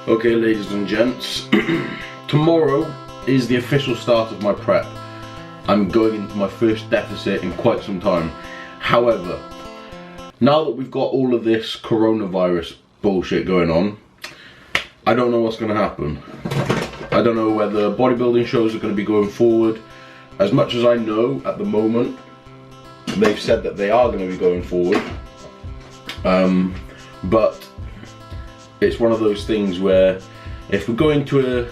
Okay, ladies and gents, tomorrow is the official start of my prep. I'm going into my first deficit in quite some time. However, now that we've got all of this coronavirus bullshit going on, I don't know what's going to happen. I don't know whether bodybuilding shows are going to be going forward. As much as I know at the moment, they've said that they are going to be going forward. But it's one of those things where if we're going to a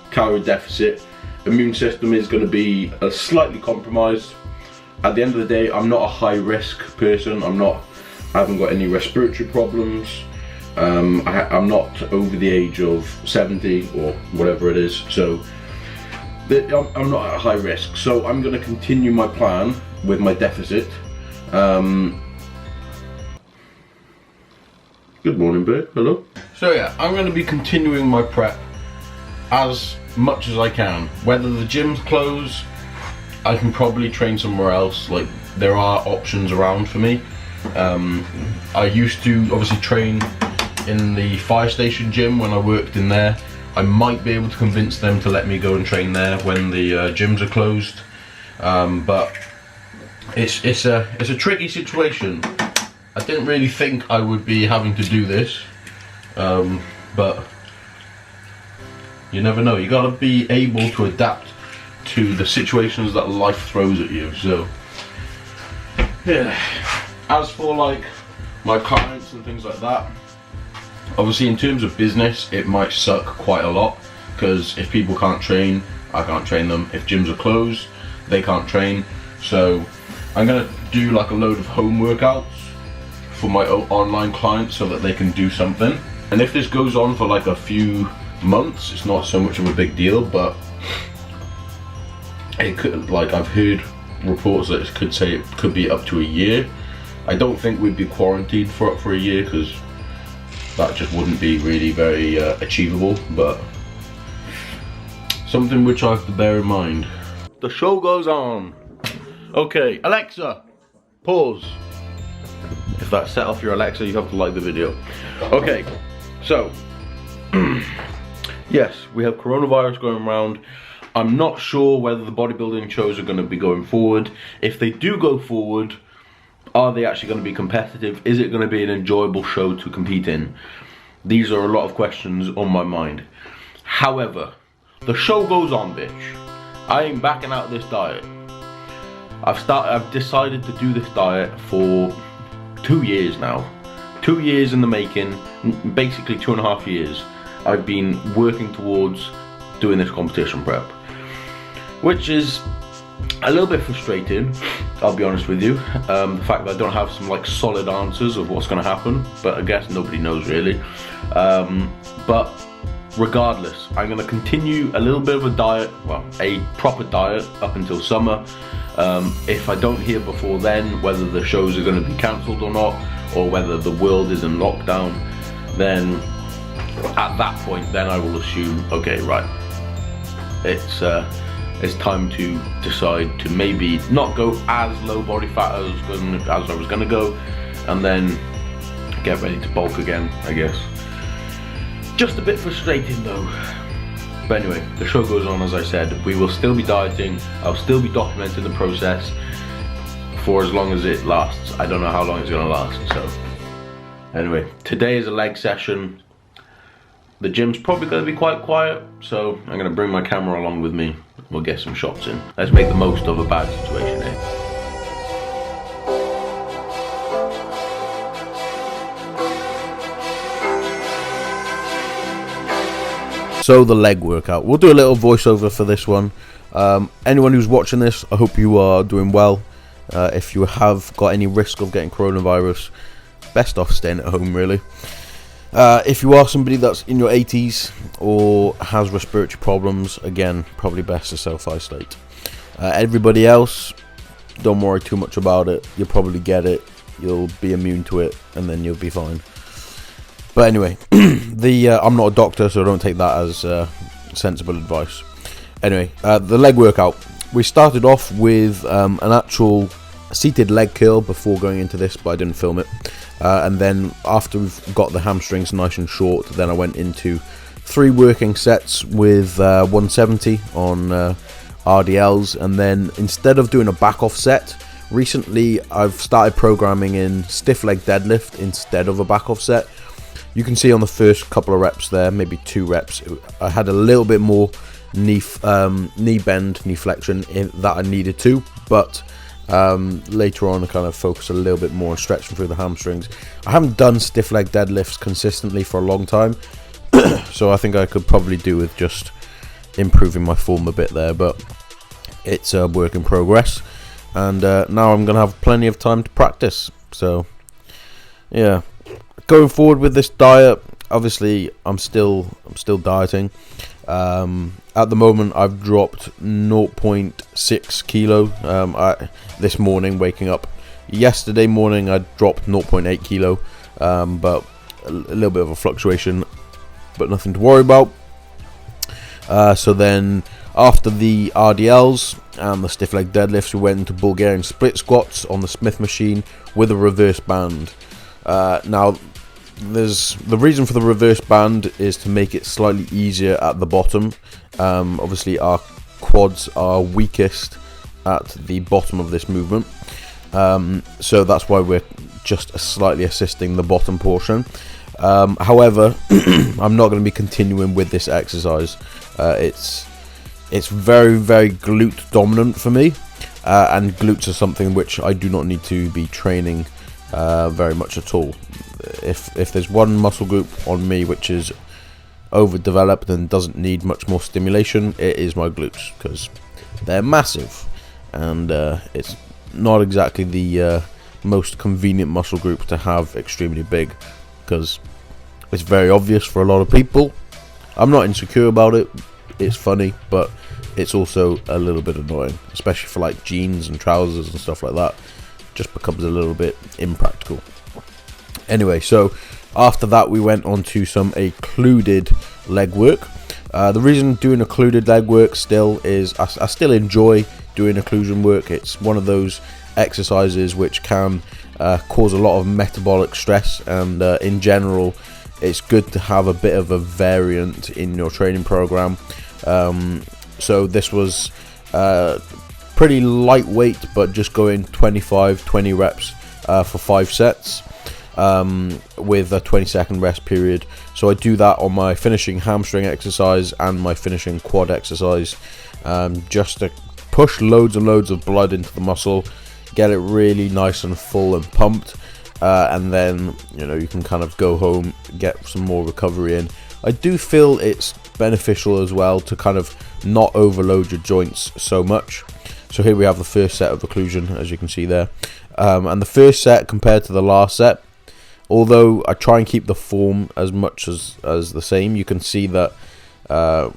calorie deficit, immune system is going to be slightly compromised. At the end of the day, I'm not a high risk person. I haven't got any respiratory problems. I'm not over the age of 70 or whatever it is, so I'm not at high risk. So I'm going to continue my plan with my deficit. Good morning, babe. Hello. So yeah, I'm going to be continuing my prep as much as I can. Whether the gym's closed, I can probably train somewhere else. Like, there are options around for me. I used to obviously train in the fire station gym when I worked in there. I might be able to convince them to let me go and train there when the gyms are closed. But it's a tricky situation. I didn't really think I would be having to do this, but you never know. You gotta be able to adapt to the situations that life throws at you. So yeah, as for like my clients and things like that, obviously in terms of business it might suck quite a lot, because if people can't train, I can't train them. If gyms are closed, they can't train. So I'm gonna do like a load of home workouts for my online clients so that they can do something. And if this goes on for like a few months, it's not so much of a big deal, but it could, like, I've heard reports that it could say it could be up to a year. I don't think we'd be quarantined for a year, because that just wouldn't be really very achievable, but something which I have to bear in mind. The show goes on. Okay, Alexa, pause. If that set off your Alexa, you have to like the video. Okay, so yes, we have coronavirus going around. I'm not sure whether the bodybuilding shows are going to be going forward. If they do go forward, are they actually going to be competitive? Is it going to be an enjoyable show to compete in? These are a lot of questions on my mind. However, the show goes on, bitch. I ain't backing out of this diet. I've decided to do this diet for 2 years now. 2 years in the making, basically 2.5 years. I've been working towards doing this competition prep, which is a little bit frustrating, I'll be honest with you. The fact that I don't have some like solid answers of what's going to happen, but I guess nobody knows really. But regardless, I'm going to continue a little bit of a diet, well, a proper diet up until summer. If I don't hear before then whether the shows are going to be cancelled or not, or whether the world is in lockdown, then at that point then I will assume, okay, right, it's time to decide to maybe not go as low body fat as I was going to go, and then get ready to bulk again, I guess. Just a bit frustrating though. But anyway, the show goes on, as I said. We will still be dieting. I'll still be documenting the process for as long as it lasts. I don't know how long it's going to last, so. Anyway, today is a leg session. The gym's probably going to be quite quiet, so I'm going to bring my camera along with me. We'll get some shots in. Let's make the most of a bad situation, eh? So the leg workout. We'll do a little voiceover for this one. Anyone who's watching this, I hope you are doing well. If you have got any risk of getting coronavirus, best off staying at home really. If you are somebody that's in your 80s or has respiratory problems, again, probably best to self-isolate. Everybody else, don't worry too much about it. You'll probably get it, you'll be immune to it, and then you'll be fine. But anyway, I'm not a doctor, so don't take that as sensible advice. Anyway, the leg workout. We started off with an actual seated leg curl before going into this, but I didn't film it. And then after we've got the hamstrings nice and short, then I went into 3 working sets with 170 on RDLs, and then instead of doing a back off set, recently I've started programming in stiff leg deadlift instead of a back off set. You can see on the first couple of reps there, maybe 2 reps, I had a little bit more knee bend, knee flexion that I needed to, but later on I kind of focus a little bit more on stretching through the hamstrings. I haven't done stiff leg deadlifts consistently for a long time, so I think I could probably do with just improving my form a bit there, but it's a work in progress, and now I'm gonna have plenty of time to practice. So yeah, going forward with this diet, obviously I'm still dieting. At the moment I've dropped 0.6 kilo. This morning waking up, yesterday morning I dropped 0.8 kilo, but a little bit of a fluctuation, but nothing to worry about. So then after the RDLs and the stiff leg deadlifts, we went into Bulgarian split squats on the Smith machine with a reverse band. Now the reason for the reverse band is to make it slightly easier at the bottom. Obviously our quads are weakest at the bottom of this movement, so that's why we're just slightly assisting the bottom portion. However, I'm not going to be continuing with this exercise. It's very, very glute dominant for me, and glutes are something which I do not need to be training very much at all. If there's one muscle group on me which is overdeveloped and doesn't need much more stimulation, it is my glutes, because they're massive, and it's not exactly the most convenient muscle group to have extremely big, because it's very obvious for a lot of people. I'm not insecure about it, it's funny, but it's also a little bit annoying, especially for like jeans and trousers and stuff like that. It just becomes a little bit impractical. Anyway, so after that we went on to some occluded leg work. The reason doing occluded leg work still is I still enjoy doing occlusion work. It's one of those exercises which can cause a lot of metabolic stress, and in general it's good to have a bit of a variant in your training program. So this was pretty lightweight, but just going 20 reps for 5 sets. With a 20-second rest period. So I do that on my finishing hamstring exercise and my finishing quad exercise, just to push loads and loads of blood into the muscle, get it really nice and full and pumped, and then you can kind of go home, get some more recovery in. I do feel it's beneficial as well to kind of not overload your joints so much. So here we have the first set of occlusion, as you can see there, and the first set compared to the last set, although I try and keep the form as much as the same, you can see that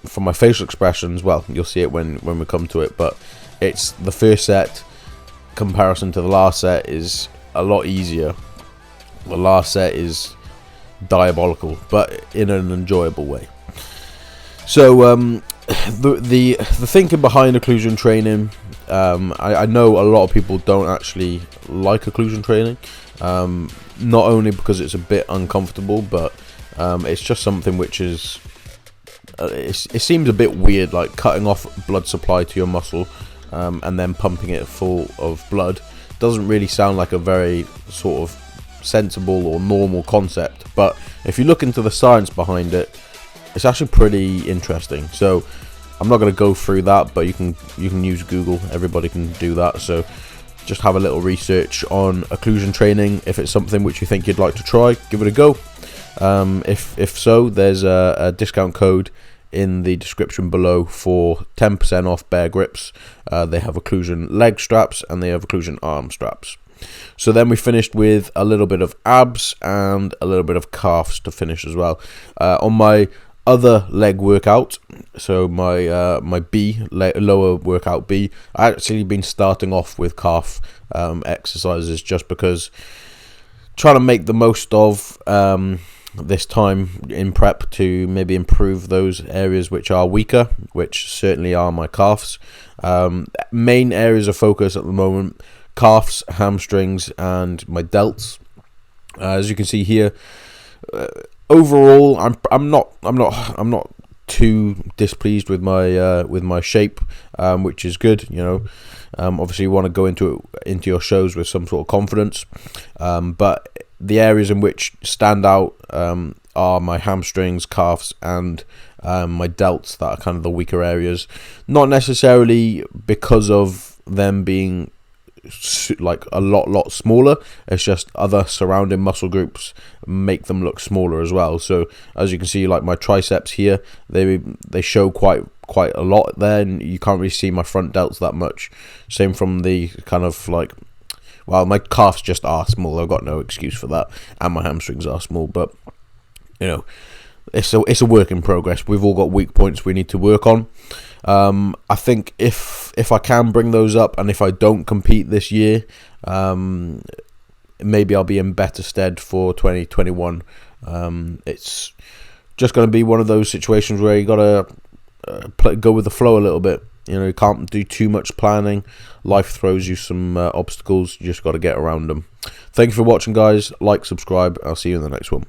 from my facial expressions, well, you'll see it when we come to it, but it's the first set comparison to the last set is a lot easier. The last set is diabolical, but in an enjoyable way. So the thinking behind occlusion training, I know a lot of people don't actually like occlusion training, not only because it's a bit uncomfortable, but it's just something which is it seems a bit weird, like cutting off blood supply to your muscle and then pumping it full of blood. Doesn't really sound like a very sort of sensible or normal concept, but if you look into the science behind it, it's actually pretty interesting. So I'm not going to go through that, but you can use Google. Everybody can do that. So just have a little research on occlusion training. If it's something which you think you'd like to try, give it a go. If so, there's a discount code in the description below for 10% off Bear Grips. They have occlusion leg straps and they have occlusion arm straps. So then we finished with a little bit of abs and a little bit of calves to finish as well. On my other leg workout, so my lower workout B, I actually been starting off with calf exercises, just because trying to make the most of this time in prep to maybe improve those areas which are weaker, which certainly are my calves. Main areas of focus at the moment: calves, hamstrings, and my delts. As you can see here, overall, I'm not too displeased with my shape, which is good. You know, obviously you want to go into your shows with some sort of confidence, but the areas in which stand out are my hamstrings, calves, and my delts, that are kind of the weaker areas. Not necessarily because of them being like a lot smaller, it's just other surrounding muscle groups make them look smaller as well. So as you can see, like my triceps here, they show quite a lot there, and you can't really see my front delts that much. Same from the kind of like, well, my calves just are small, I've got no excuse for that, and my hamstrings are small, but you know, it's a work in progress. We've all got weak points we need to work on. I think if I can bring those up, and if I don't compete this year, maybe I'll be in better stead for 2021. It's just going to be one of those situations where you got to go with the flow a little bit. You know, you can't do too much planning. Life throws you some obstacles. You just got to get around them. Thank you for watching, guys. Like, subscribe. I'll see you in the next one.